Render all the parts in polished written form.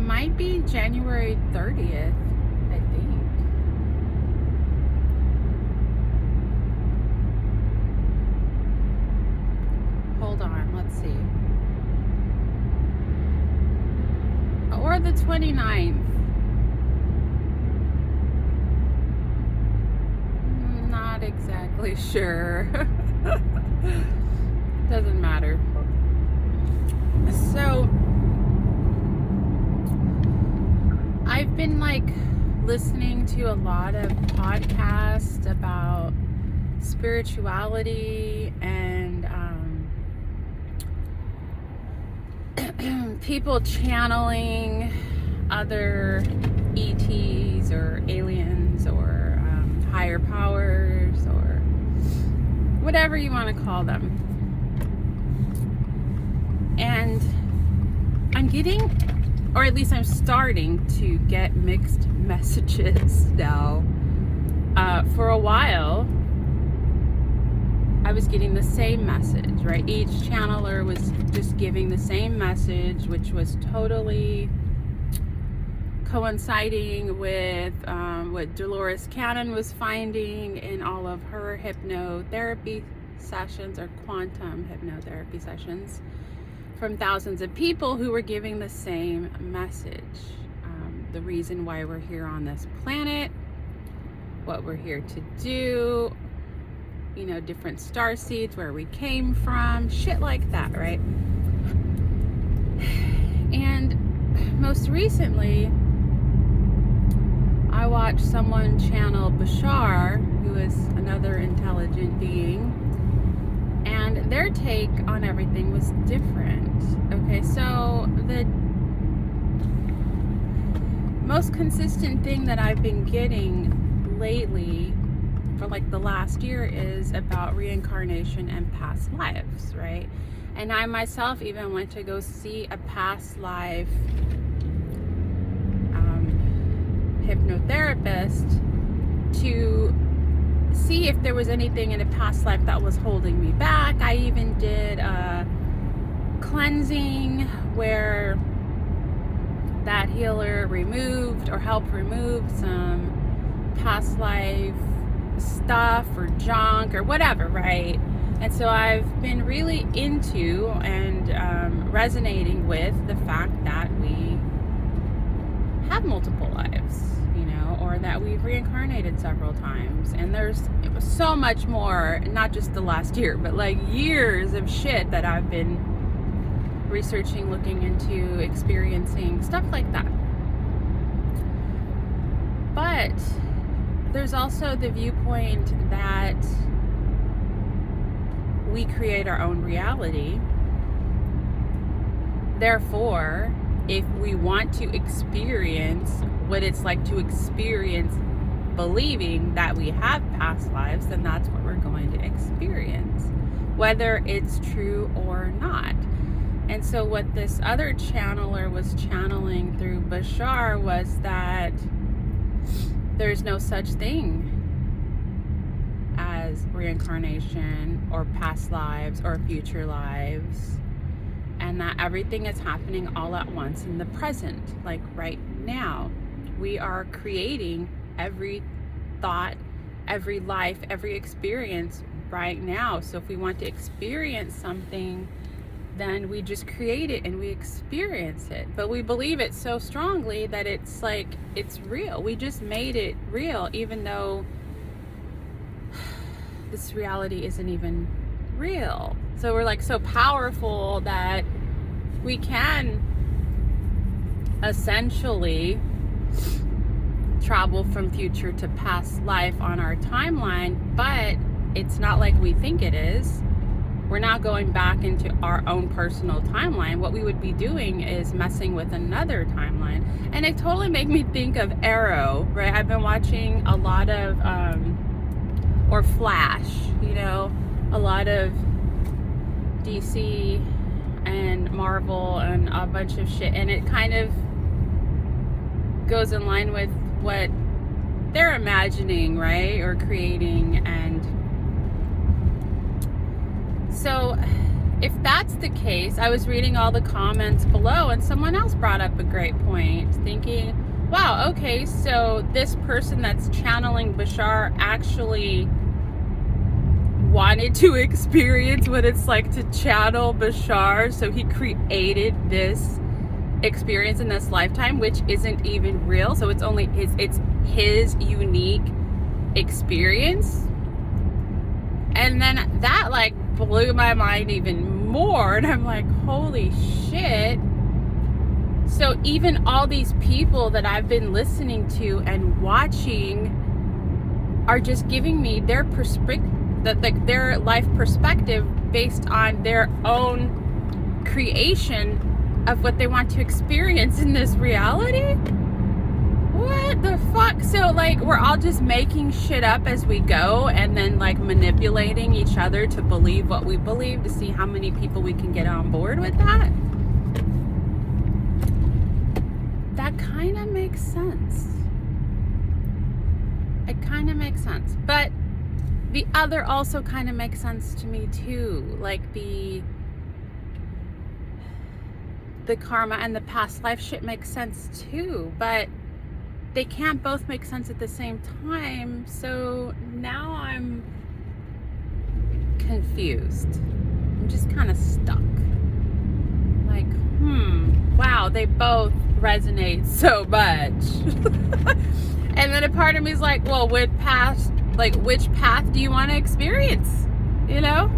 might be January 30th, I think. Hold on, let's see. Or the 29th. Not exactly sure. Doesn't matter. So I've been listening to a lot of podcasts about spirituality and people channeling other ETs or aliens or higher powers or whatever you want to call them. And I'm getting, or at least I'm starting to get mixed messages now. For a while, I was getting the same message, right? Each channeler was just giving the same message, which was totally coinciding with what Dolores Cannon was finding in all of her hypnotherapy sessions, or quantum hypnotherapy sessions, from thousands of people who were giving the same message. The reason why we're here on this planet, what we're here to do, different star seeds, where we came from, shit like that, right? And most recently, I watched someone channel Bashar, who is another intelligent being, and their take on everything was different. Okay, so the most consistent thing that I've been getting lately for the last year is about reincarnation and past lives, right? And I myself even went to go see a past life hypnotherapist to see if there was anything in a past life that was holding me back. I even did a cleansing where that healer removed or helped remove some past life stuff or junk or whatever, right? And so I've been really into and resonating with the fact that we have multiple lives, or that we've reincarnated several times. And there's so much more, not just the last year, but years of shit that I've been researching, looking into, experiencing, stuff like that. But there's also the viewpoint that we create our own reality. Therefore, if we want to experience what it's like to experience believing that we have past lives, then that's what we're going to experience, whether it's true or not. And so what this other channeler was channeling through Bashar was that there's no such thing as reincarnation or past lives or future lives, and that everything is happening all at once in the present, right now. We are creating every thought, every life, every experience right now. So if we want to experience something, then we just create it and we experience it. But we believe it so strongly that it's it's real. We just made it real, even though this reality isn't even real. So we're so powerful that we can essentially travel from future to past life on our timeline, but it's not like we think it is. We're not going back into our own personal timeline. What we would be doing is messing with another timeline. And it totally made me think of Arrow, right? I've been watching a lot of, or Flash, a lot of DC and Marvel and a bunch of shit. And it kind of goes in line with what they're imagining, right? Or creating. And so if that's the case, I was reading all the comments below and someone else brought up a great point, thinking, wow, okay, so this person that's channeling Bashar actually wanted to experience what it's like to channel Bashar, so he created this experience in this lifetime, which isn't even real, so it's only his unique experience. And then that like blew my mind even more, and I'm like, holy shit. So even all these people that I've been listening to and watching are just giving me their perspective, like their life perspective based on their own creation of what they want to experience in this reality. What the fuck? So like we're all just making shit up as we go and then like manipulating each other to believe what we believe, to see how many people we can get on board with that. That kind of makes sense. It kind of makes sense. But the other also kind of makes sense to me too. Like the karma and the past life shit makes sense too. But they can't both make sense at the same time. So now I'm confused. I'm just kind of stuck. Like, wow, they both resonate so much. And then a part of me is like, well, which path do you want to experience? You know?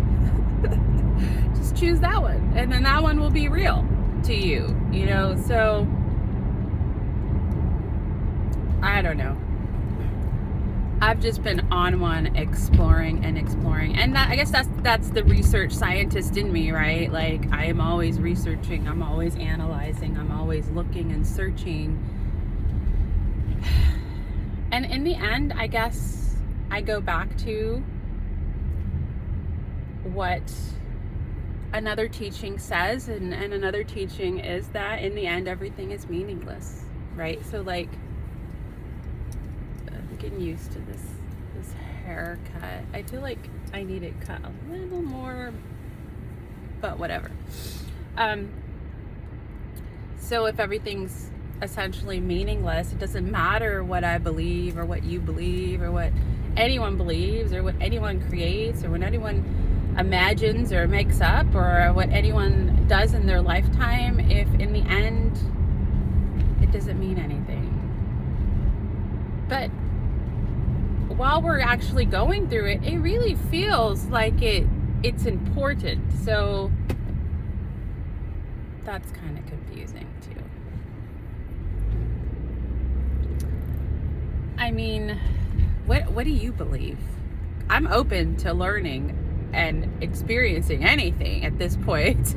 Just choose that one. And then that one will be real to you, you know? So I don't know. I've just been on one exploring. And that, I guess that's the research scientist in me, right? Like I am always researching, I'm always analyzing, I'm always looking and searching. And in the end, I guess I go back to what another teaching says, and another teaching is that in the end everything is meaningless, right? So like I'm getting used to this haircut. I feel like I need it cut a little more, but whatever. So if everything's essentially meaningless, it doesn't matter what I believe or what you believe or what anyone believes or what anyone creates or what anyone imagines or makes up or what anyone does in their lifetime, if in the end it doesn't mean anything. But while we're actually going through it, it really feels like it's important. So that's kind of confusing too. I mean, what do you believe? I'm open to learning and experiencing anything at this point.